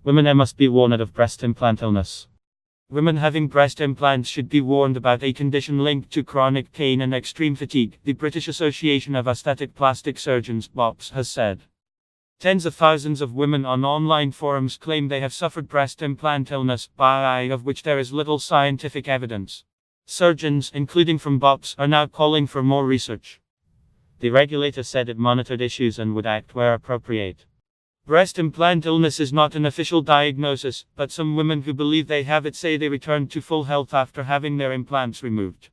Women must be warned of breast implant illness. Women having breast implants should be warned about a condition linked to chronic pain and extreme fatigue, the British Association of Aesthetic Plastic Surgeons (BOPS) has said. Tens of thousands of women on online forums claim they have suffered breast implant illness, of which there is little scientific evidence. Surgeons, including from BOPS, are now calling for more research. The regulator said it monitored issues and would act where appropriate. Breast implant illness is not an official diagnosis, but some women who believe they have it say they returned to full health after having their implants removed.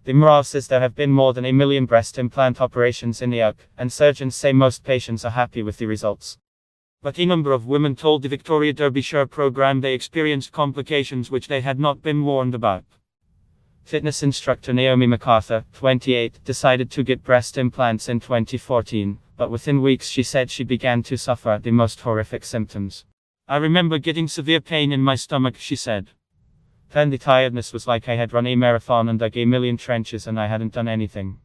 The MRAV says there have been more than 1 million breast implant operations in the UK, and surgeons say most patients are happy with the results. But a number of women told the Victoria Derbyshire programme they experienced complications which they had not been warned about. Fitness instructor Naomi Macarthur, 28, decided to get breast implants in 2014, but within weeks she said she began to suffer the most horrific symptoms. "I remember getting severe pain in my stomach," she said. Then the tiredness was like I had run a marathon and dug 1,000,000 trenches and I hadn't done anything.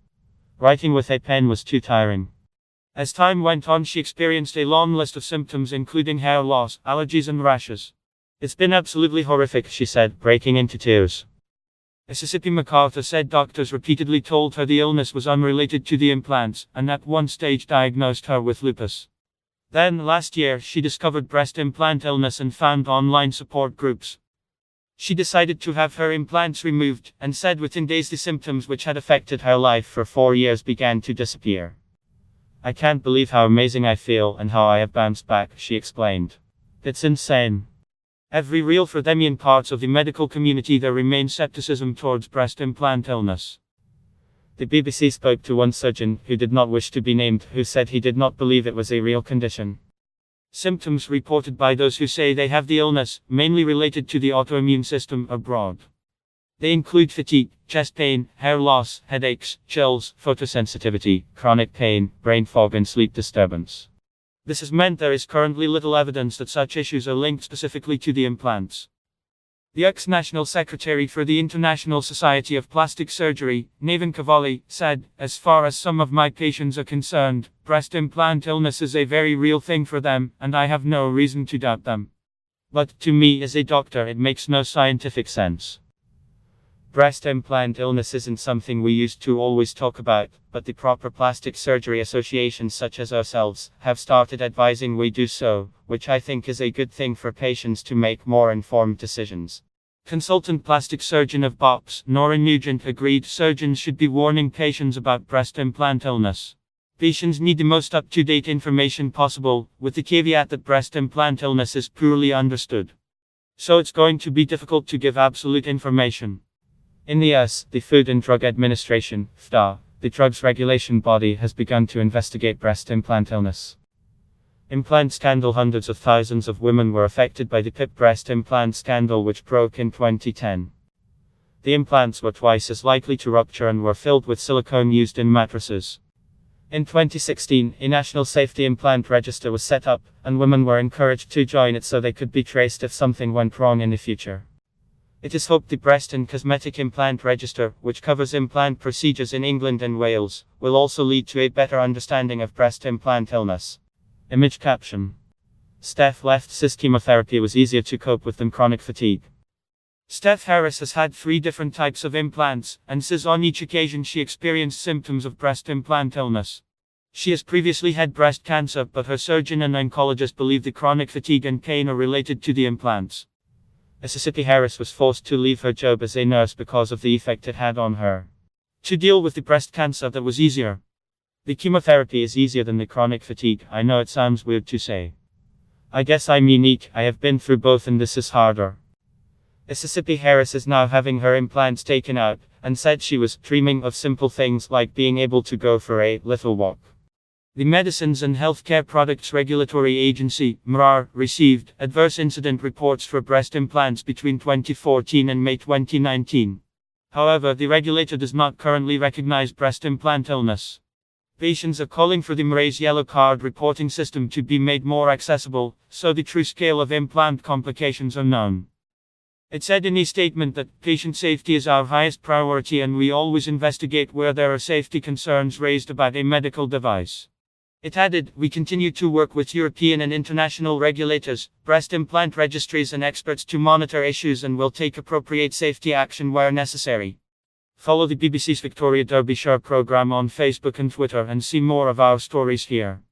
Writing with a pen was too tiring. As time went on, she experienced a long list of symptoms including hair loss, allergies and rashes. "It's been absolutely horrific," she said, breaking into tears. Mississippi Macarthur said doctors repeatedly told her the illness was unrelated to the implants, and at one stage diagnosed her with lupus. Then, last year, she discovered breast implant illness and found online support groups. She decided to have her implants removed, and said within days the symptoms which had affected her life for 4 years began to disappear. "I can't believe how amazing I feel and how I have bounced back," she explained. "It's insane." Every real for them in parts of the medical community there remains skepticism towards breast implant illness. The BBC spoke to one surgeon, who did not wish to be named, who said he did not believe it was a real condition. Symptoms reported by those who say they have the illness, mainly related to the autoimmune system, are broad. They include fatigue, chest pain, hair loss, headaches, chills, photosensitivity, chronic pain, brain fog and sleep disturbance. This has meant there is currently little evidence that such issues are linked specifically to the implants. The ex-National Secretary for the International Society of Plastic Surgery, Navin Cavalli, said, "As far as some of my patients are concerned, breast implant illness is a very real thing for them, and I have no reason to doubt them. But to me as a doctor it makes no scientific sense." Breast implant illness isn't something we used to always talk about, but the proper plastic surgery associations such as ourselves have started advising we do so, which I think is a good thing for patients to make more informed decisions. Consultant plastic surgeon of BOPS, Nora Nugent, agreed surgeons should be warning patients about breast implant illness. Patients need the most up-to-date information possible, with the caveat that breast implant illness is poorly understood. So it's going to be difficult to give absolute information. In the US, the Food and Drug Administration, FDA, the drugs regulation body, has begun to investigate breast implant illness. Implant scandal. Hundreds of thousands of women were affected by the PIP breast implant scandal which broke in 2010. The implants were twice as likely to rupture and were filled with silicone used in mattresses. In 2016, a national safety implant register was set up, and women were encouraged to join it so they could be traced if something went wrong in the future. It is hoped the Breast and Cosmetic Implant Register, which covers implant procedures in England and Wales, will also lead to a better understanding of breast implant illness. Image caption. Steph left says chemotherapy was easier to cope with than chronic fatigue. Steph Harris has had 3 different types of implants, and says on each occasion she experienced symptoms of breast implant illness. She has previously had breast cancer, but her surgeon and oncologist believe the chronic fatigue and pain are related to the implants. Mississippi Harris was forced to leave her job as a nurse because of the effect it had on her. To deal with the breast cancer that was easier. The chemotherapy is easier than the chronic fatigue. I know it sounds weird to say. I guess I'm unique, I have been through both and this is harder. Mississippi Harris is now having her implants taken out, and said she was dreaming of simple things like being able to go for a little walk. The Medicines and Healthcare Products Regulatory Agency, MRAR, received adverse incident reports for breast implants between 2014 and May 2019. However, the regulator does not currently recognize breast implant illness. Patients are calling for the MRA's yellow card reporting system to be made more accessible, so the true scale of implant complications are known. It said in a statement that patient safety is our highest priority and we always investigate where there are safety concerns raised about a medical device. It added, "We continue to work with European and international regulators, breast implant registries and experts to monitor issues and will take appropriate safety action where necessary." Follow the BBC's Victoria Derbyshire programme on Facebook and Twitter and see more of our stories here.